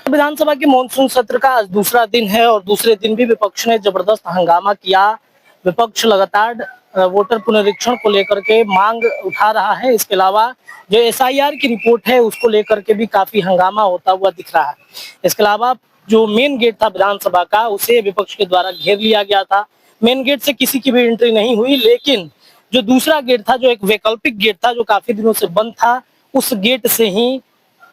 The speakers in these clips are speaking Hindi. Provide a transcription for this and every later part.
विधानसभा के मॉनसून सत्र का आज दूसरा दिन है और दूसरे दिन भी विपक्ष ने जबरदस्त हंगामा किया। विपक्ष लगातार वोटर पुनरीक्षण को लेकर के मांग उठा रहा है। इसके अलावा जो एसआईआर की रिपोर्ट है उसको लेकर के भी काफी हंगामा होता हुआ दिख रहा है। इसके अलावा जो मेन गेट था विधानसभा का उसे विपक्ष के द्वारा घेर लिया गया था। मेन गेट से किसी की भी एंट्री नहीं हुई, लेकिन जो दूसरा गेट था, जो एक वैकल्पिक गेट था जो काफी दिनों से बंद था, उस गेट से ही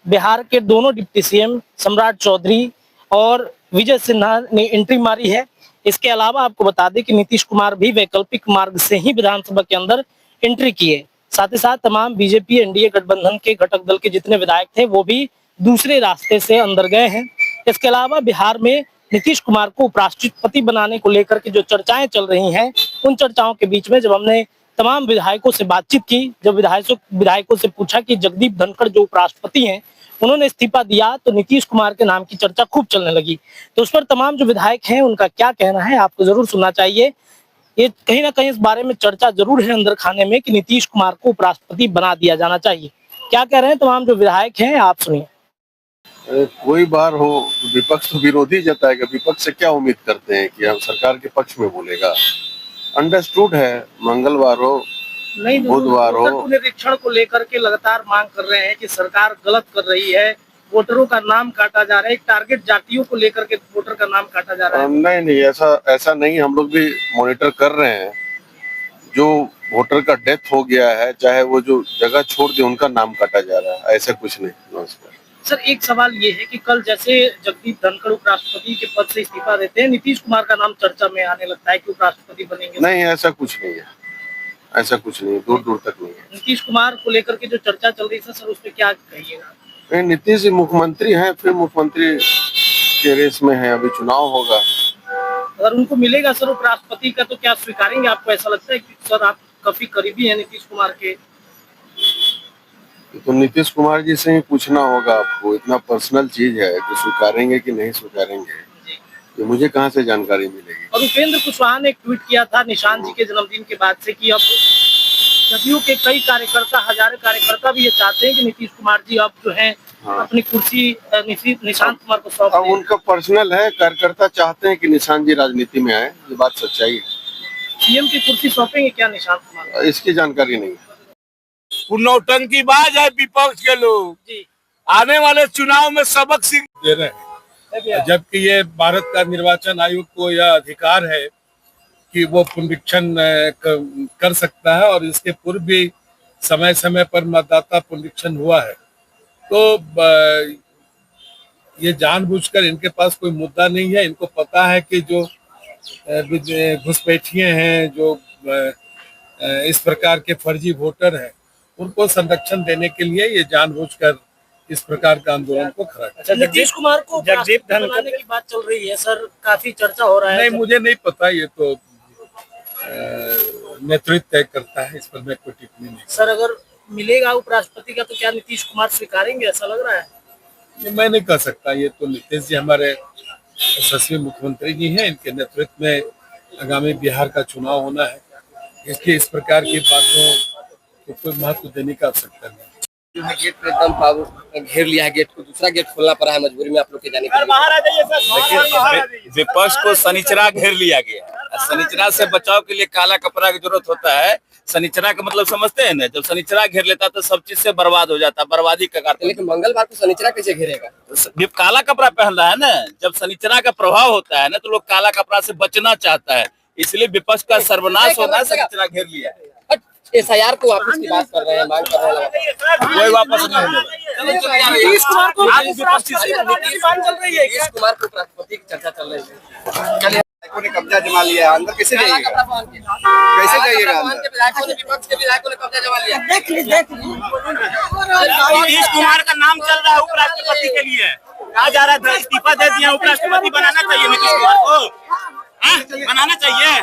बिहार के दोनों डिप्टी सीएम सम्राट चौधरी और विजय सिन्हा ने एंट्री मारी है। इसके अलावा आपको बता दें कि नीतीश कुमार भी वैकल्पिक मार्ग से ही विधानसभा के अंदर एंट्री किए। साथ ही साथ तमाम बीजेपी एनडीए गठबंधन के घटक दल के जितने विधायक थे वो भी दूसरे रास्ते से अंदर गए हैं। इसके अलावा बिहार में नीतीश कुमार को उपराष्ट्रपति बनाने को लेकर के जो चर्चाएं चल रही हैं, उन चर्चाओं के बीच में जब हमने तमाम विधायकों से बातचीत की, जब विधायकों से पूछा कि जगदीप धनखड़ जो उपराष्ट्रपति हैं उन्होंने इस्तीफा दिया तो नीतीश कुमार के नाम की चर्चा खूब चलने लगी। तो उस पर तमाम जो विधायक हैं उनका क्या कहना है आपको जरूर सुनना चाहिए। ये कहीं ना कहीं इस बारे में चर्चा जरूर है अंदर खाने में कि नीतीश कुमार को उपराष्ट्रपति बना दिया जाना चाहिए। क्या कह रहे हैं तमाम जो विधायक हैं, आप सुनिए। कोई बार हो विपक्ष तो विरोधी जताएगा, विपक्ष से क्या उम्मीद करते हैं कि हम सरकार के पक्ष में बोलेगा। अंडरस्टूड है, मंगलवार हो नहीं, बुधवार हो, पुनरीक्षण को लेकर के लगातार मांग कर रहे हैं कि सरकार गलत कर रही है, वोटरों का नाम काटा जा रहा है, एक टारगेट जातियों को लेकर के वोटर का नाम काटा जा रहा है। नहीं, ऐसा नहीं, हम लोग भी मॉनिटर कर रहे हैं। जो वोटर का डेथ हो गया है, चाहे वो जो जगह छोड़ दे उनका नाम काटा जा रहा है, ऐसा कुछ नहीं। नमस्कार सर, एक सवाल ये है कि कल जैसे जगदीप धनखड़ उपराष्ट्रपति के पद से इस्तीफा देते हैं, नीतीश कुमार का नाम चर्चा में आने लगता है कि उपराष्ट्रपति बनेंगे। नहीं, ऐसा कुछ नहीं है, ऐसा कुछ नहीं, दूर दूर तक नहीं है। नीतीश कुमार को लेकर के जो चर्चा चल रही है सर, उस पर क्या कहिएगा? नीतीश जी मुख्यमंत्री हैं, फिर मुख्यमंत्री के रेस में है, अभी चुनाव होगा। अगर उनको मिलेगा सर उपराष्ट्रपति का तो क्या स्वीकारेंगे? आपको ऐसा लगता है कि सर आप काफी करीबी हैं नीतीश कुमार के? तो नीतीश कुमार जी से ही पूछना होगा आपको, इतना पर्सनल चीज है कि स्वीकारेंगे कि नहीं स्वीकारेंगे, ये मुझे कहाँ से जानकारी मिलेगी। और उपेंद्र कुशवाहा ने एक ट्वीट किया था निशांत जी के जन्मदिन के बाद से कि अब जदयू के कई कार्यकर्ता, हजारों कार्यकर्ता भी ये चाहते हैं कि नीतीश कुमार जी अब जो हैं अपनी कुर्सी निशांत कुमार को सौंप दें। उनका पर्सनल है, कार्यकर्ता चाहते हैं कि निशांत जी राजनीति में आए, ये बात सच्चाई है। सीएम की कुर्सी सौंपेंगे क्या निशांत कुमार? इसकी जानकारी नहीं है। नौटंकीबाज है विपक्ष के लोग जी। आने वाले चुनाव में सबक सीख दे रहे हैं, जबकि ये भारत का निर्वाचन आयोग को यह अधिकार है कि वो पुनरीक्षण कर सकता है और इसके पूर्व भी समय समय पर मतदाता पुनरीक्षण हुआ है। तो ये जानबूझकर, इनके पास कोई मुद्दा नहीं है, इनको पता है कि जो घुसपैठिए हैं, जो इस प्रकार के फर्जी वोटर हैं, उनको संरक्षण देने के लिए ये जानबूझकर इस प्रकार का आंदोलन को खड़ा। अच्छा, नीतीश कुमार को जगदीप धनखड़ की बात चल रही है सर, काफी चर्चा हो रहा है। नहीं, मुझे नहीं पता, ये तो नेतृत्व तय करता है, इस पर मैं कोई टिप्पणी नहीं। सर, अगर मिलेगा उपराष्ट्रपति का तो क्या नीतीश कुमार स्वीकारेंगे, ऐसा लग रहा है? मैं नहीं कह सकता, ये तो नीतीश जी हमारे यशस्वी मुख्यमंत्री जी हैं, इनके नेतृत्व में आगामी बिहार का चुनाव होना है, इसलिए इस प्रकार की बातों को कोई महत्व देने का आवश्यकता नहीं। जो है गेट पे एकदम घेर लिया है, गेट को दूसरा गेट खोलना पड़ा है मजबूरी में आप लोग के जाने के लिए। बाहर आ जाइए सर। विपक्ष को शनिचरा घेर लिया गया। शनिचरा से बचाव के लिए काला कपड़ा की जरूरत होता है। शनिचरा का मतलब समझते हैं ना, जब शनिचरा घेर लेता तो सब चीज से बर्बाद हो जाता, बर्बादी का कारण। लेकिन मंगलवार को शनिचरा कैसे घेरेगा? तो काला कपड़ा पहन रहा है ना, जब शनिचरा का प्रभाव होता है ना तो लोग काला कपड़ा से बचना चाहता है, इसलिए विपक्ष का सर्वनाश होना है, शनिचरा घेर लिया है। एसआईआर को वापस की बात कर रहे हैं, मांग कर रहे हैं, कोई वापस नहीं होगा। नीतीश कुमार को उपराष्ट्रपति की चर्चा चल रही है। ने कब्जा जमा लिया है, अंदर कैसे जाइएगा? कैसे जाइएगा अंदर? विपक्ष के विधायकों ने कब्जा जमा लिया। नीतीश कुमार का नाम चल रहा है उपराष्ट्रपति के लिए, कहा जा रहा था इस्तीफा दे दिया, उपराष्ट्रपति बनाना चाहिए नीतीश कुमार को, बनाना चाहिए।